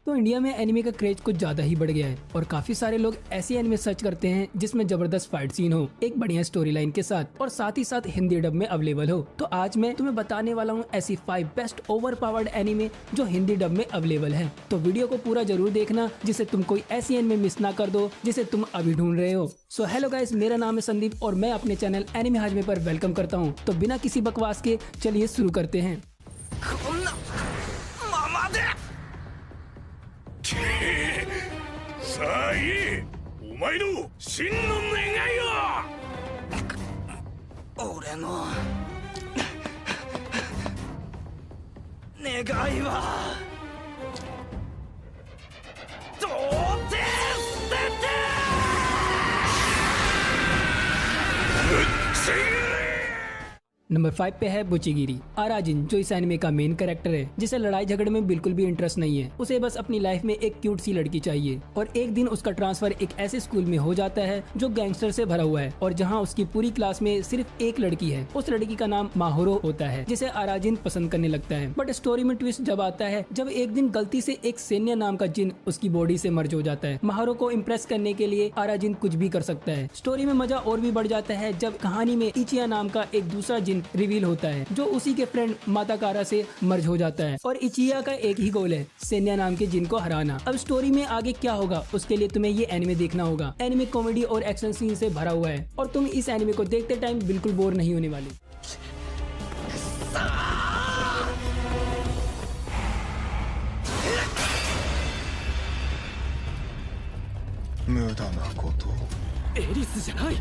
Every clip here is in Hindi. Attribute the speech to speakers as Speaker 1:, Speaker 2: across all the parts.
Speaker 1: तो इंडिया में एनिमे का क्रेज कुछ ज्यादा ही बढ़ गया है और काफी सारे लोग ऐसी एनिमे सर्च करते हैं जिसमें जबरदस्त फाइट सीन हो, एक बढ़िया स्टोरी लाइन के साथ और साथ ही साथ हिंदी डब में अवेलेबल हो। तो आज मैं तुम्हें बताने वाला हूँ ऐसी 5 बेस्ट ओवर पावर्ड एनिमे जो हिंदी डब में अवेलेबल है। तो वीडियो को पूरा जरूर देखना जिससे तुम कोई ऐसी एनिमे मिस ना कर दो जिसे तुम अभी ढूंढ रहे हो। सो हेलो गाइस, मेरा नाम है संदीप और मैं अपने चैनल एनिमे हाजमे पर वेलकम करता हूँ। तो बिना किसी बकवास के चलिए शुरू करते हैं।
Speaker 2: さあいい、お前の真の願いは。
Speaker 3: 俺の願いは到底捨てて
Speaker 2: ぶっちぎれ。
Speaker 1: नंबर 5 पे है बुचिगिरी आराजिन, जो इस एनिमे का मेन कैरेक्टर है जिसे लड़ाई झगड़े में बिल्कुल भी इंटरेस्ट नहीं है। उसे बस अपनी लाइफ में एक क्यूट सी लड़की चाहिए और एक दिन उसका ट्रांसफर एक ऐसे स्कूल में हो जाता है जो गैंगस्टर से भरा हुआ है और जहां उसकी पूरी क्लास में सिर्फ एक लड़की है। उस लड़की का नाम माहोरो होता है जिसे आराजिन पसंद करने लगता है। बट स्टोरी में ट्विस्ट जब आता है जब एक दिन गलती से एक सैन्य नाम का जिन उसकी बॉडी से मर्ज हो जाता है। माहोरो को इम्प्रेस करने के लिए आराजिन कुछ भी कर सकता है। स्टोरी में मजा और भी बढ़ जाता है जब कहानी में इचिया नाम का एक दूसरा जिन रिवील होता है जो उसी के फ्रेंड माताकारा से मर्ज हो जाता है और इचिया का एक ही गोल है, सेन्या नाम के जिन को हराना। अब स्टोरी में आगे क्या होगा उसके लिए तुम्हें ये एनिमे देखना होगा। एनिमे कॉमेडी और एक्शन सीन से भरा हुआ है और तुम इस एनिमे को देखते टाइम बिल्कुल बोर नहीं होने वाले।
Speaker 3: एलिस じゃない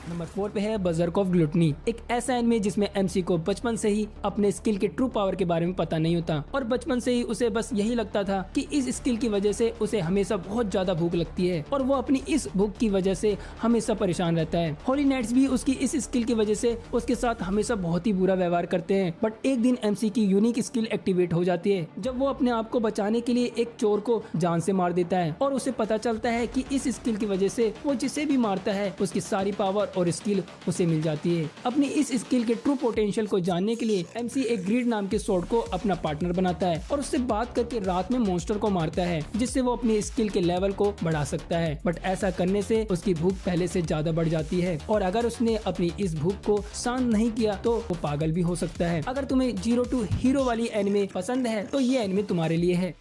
Speaker 1: नंबर 4 पे है बर्जर्क ऑफ ग्लूटनी, एक ऐसा एनिमे जिसमें एमसी को बचपन से ही अपने स्किल के ट्रू पावर के बारे में पता नहीं होता और बचपन से ही उसे बस यही लगता था कि इस स्किल की वजह से उसे हमेशा बहुत ज्यादा भूख लगती है और वो अपनी इस भूख की वजह से हमेशा परेशान रहता है। होली नाइट्स भी उसकी इस स्किल की वजह से उसके साथ हमेशा बहुत ही बुरा व्यवहार करते हैं। बट एक दिन एमसी की यूनिक स्किल एक्टिवेट हो जाती है जब वो अपने आप को बचाने के लिए एक चोर को जान से मार देता है और उसे पता चलता है कि इस स्किल की वजह से वो जिसे भी मारता है उसकी सारी पावर और स्किल उसे मिल जाती है। अपनी इस स्किल के ट्रू पोटेंशियल को जानने के लिए एमसी एक ग्रीड नाम के सोर्ड को अपना पार्टनर बनाता है और उससे बात करके रात में मॉन्स्टर को मारता है जिससे वो अपनी स्किल के लेवल को बढ़ा सकता है। बट ऐसा करने से उसकी भूख पहले से ज्यादा बढ़ जाती है और अगर उसने अपनी इस भूख को शांत नहीं किया तो वो पागल भी हो सकता है। अगर तुम्हें 0 to हीरो वाली एनिमे पसंद है तो ये एनिमे तुम्हारे लिए है।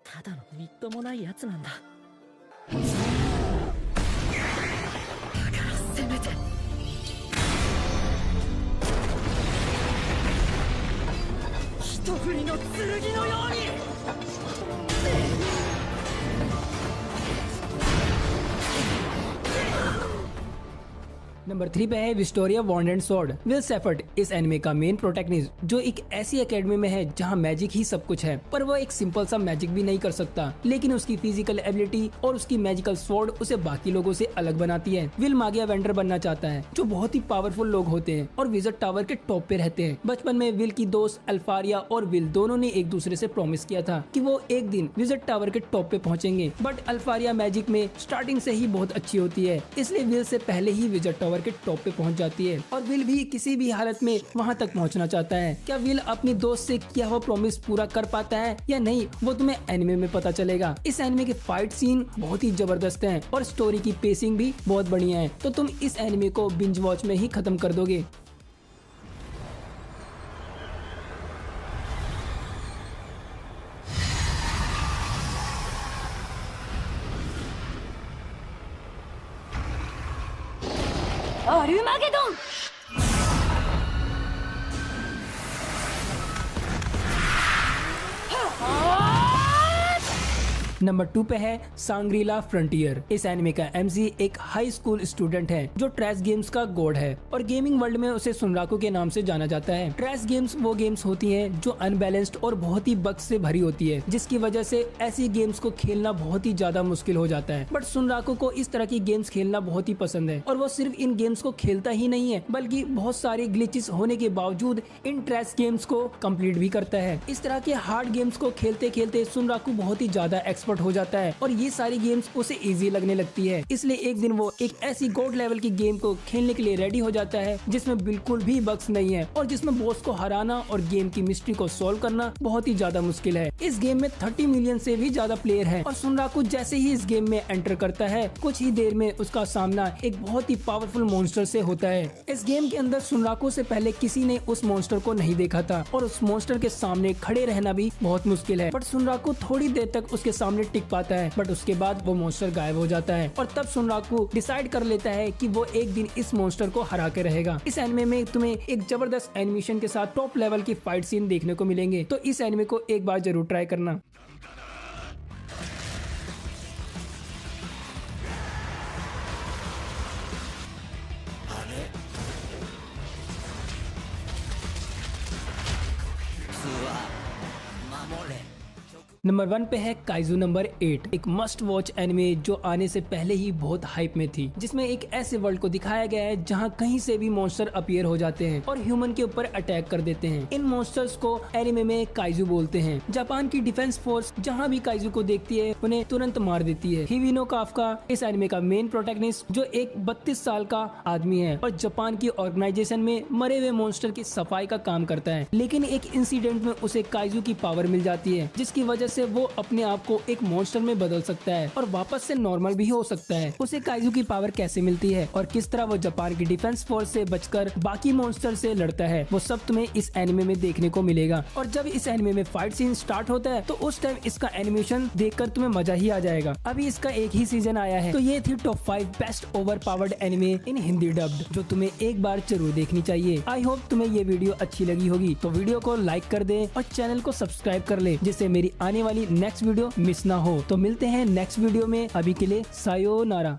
Speaker 3: ただのみっともないやつなんだ。だからせめて一振りの剣のように。
Speaker 1: नंबर 3 पे है Wistoria wand and sword. Will Serfort इस एनिमे का मेन प्रोटैगनिस्ट जो एक ऐसी एकेडमी में है जहां मैजिक ही सब कुछ है, पर वो एक सिंपल सा मैजिक भी नहीं कर सकता, लेकिन उसकी फिजिकल एबिलिटी और उसकी मैजिकल स्वॉर्ड उसे बाकी लोगों से अलग बनाती है। विल मागिया वेंडर बनना चाहता है जो बहुत ही पावरफुल लोग होते हैं और विजट टावर के टॉप पे रहते हैं। बचपन में विल की दोस्त अल्फारिया और विल दोनों ने एक दूसरे से प्रॉमिस किया था कि वो एक दिन विजट टावर के टॉप पे पहुंचेंगे। बट अल्फारिया मैजिक में स्टार्टिंग से ही बहुत अच्छी होती है, इसलिए विल से पहले ही विजट टावर के टॉप पे पहुंच जाती है और विल भी किसी भी हालत में वहां तक पहुंचना चाहता है। क्या विल अपनी दोस्त से किया हुआ प्रॉमिस पूरा कर पाता है या नहीं, वो तुम्हें एनिमे में पता चलेगा। इस एनिमे के फाइट सीन बहुत ही जबरदस्त हैं और स्टोरी की पेसिंग भी बहुत बढ़िया है, तो तुम इस एनिमे को बिंज वॉच में ही खत्म कर दोगे।
Speaker 4: अरुमागेडोन
Speaker 1: नंबर 2 पे है सांग्रीला फ्रंटियर। इस एनिमे का एमसी एक हाई स्कूल स्टूडेंट है जो ट्रैश गेम्स का गॉड है और गेमिंग वर्ल्ड में उसे सुनराकू के नाम से जाना जाता है। ट्रैश गेम्स वो गेम्स होती हैं जो अनबैलेंस्ड और बहुत ही बग्स से भरी होती है, जिसकी वजह से ऐसी गेम्स को खेलना बहुत ही ज्यादा मुश्किल हो जाता है। बट सुनराकू को इस तरह की गेम्स खेलना बहुत ही पसंद है और वो सिर्फ इन गेम्स को खेलता ही नहीं है बल्कि बहुत सारे ग्लिचेस होने के बावजूद इन ट्रैश गेम्स को कंप्लीट भी करता है। इस तरह के हार्ड गेम्स को खेलते खेलते सुनराकू बहुत ही ज्यादा एक्सपर्ट एक्सपर्ट हो जाता है और ये सारी गेम्स उसे इजी लगने लगती है। इसलिए एक दिन वो एक ऐसी गॉड लेवल की गेम को खेलने के लिए रेडी हो जाता है जिसमें बिल्कुल भी बग्स नहीं है और जिसमें बॉस को हराना और गेम की मिस्ट्री को सॉल्व करना बहुत ही ज्यादा मुश्किल है। इस गेम में 30 मिलियन से भी ज्यादा प्लेयर हैं और सुनराकू जैसे ही इस गेम में एंटर करता है कुछ ही देर में उसका सामना एक बहुत ही पावरफुल मॉन्स्टर से होता है। इस गेम के अंदर सुनराकू से पहले किसी ने उस मॉन्स्टर को नहीं देखा था और उस मॉन्स्टर के सामने खड़े रहना भी बहुत मुश्किल है, बट सुनराकू थोड़ी देर तक उसके सामने टिक पाता है, बट उसके बाद वो मॉन्स्टर गायब हो जाता है और तब सुनराकू डिसाइड कर लेता है कि वो एक दिन इस मॉन्स्टर को हरा के रहेगा। इस एनिमे में तुम्हें एक जबरदस्त एनिमेशन के साथ टॉप लेवल की फाइट सीन देखने को मिलेंगे, तो इस एनिमे को एक बार जरूर ट्राई करना। नंबर 1 पे है काइजू नंबर 8, एक मस्ट वॉच एनिमे जो आने से पहले ही बहुत हाइप में थी, जिसमें एक ऐसे वर्ल्ड को दिखाया गया है जहां कहीं से भी मॉन्स्टर अपीयर हो जाते हैं और ह्यूमन के ऊपर अटैक कर देते हैं। इन मॉन्स्टर्स को एनिमे में काइजू बोलते हैं। जापान की डिफेंस फोर्स जहां भी काइजू को देखती है उन्हें तुरंत मार देती है। हिविनो काफका इस एनिमे का मेन प्रोटैगनिस्ट जो एक 32 साल का आदमी है और जापान की ऑर्गेनाइजेशन में मरे हुए मॉन्स्टर की सफाई का काम करता है, लेकिन एक इंसिडेंट में उसे काइजू की पावर मिल जाती है जिसकी वजह से वो अपने आप को एक मॉन्स्टर में बदल सकता है और वापस से नॉर्मल भी हो सकता है। उसे काइजू की पावर कैसे मिलती है और किस तरह वो जापान की डिफेंस फोर्स से बचकर बाकी मॉन्स्टर से लड़ता है, वो सब तुम्हें इस एनिमे में देखने को मिलेगा। और जब इस एनिमे में फाइट सीन स्टार्ट होता है तो उस टाइम इसका एनिमेशन देखकर तुम्हें मजा ही आ जाएगा। अभी इसका एक ही सीजन आया है, तो ये थी top 5 best overpowered anime in Hindi dubbed जो तुम्हें एक बार जरूर देखनी चाहिए। आई होप तुम्हें ये वीडियो अच्छी लगी होगी, तो वीडियो को लाइक कर दे और चैनल को सब्सक्राइब कर ले जिससे मेरी आने वाली नेक्स्ट वीडियो मिस ना हो। तो मिलते हैं नेक्स्ट वीडियो में, अभी के लिए सायोनारा।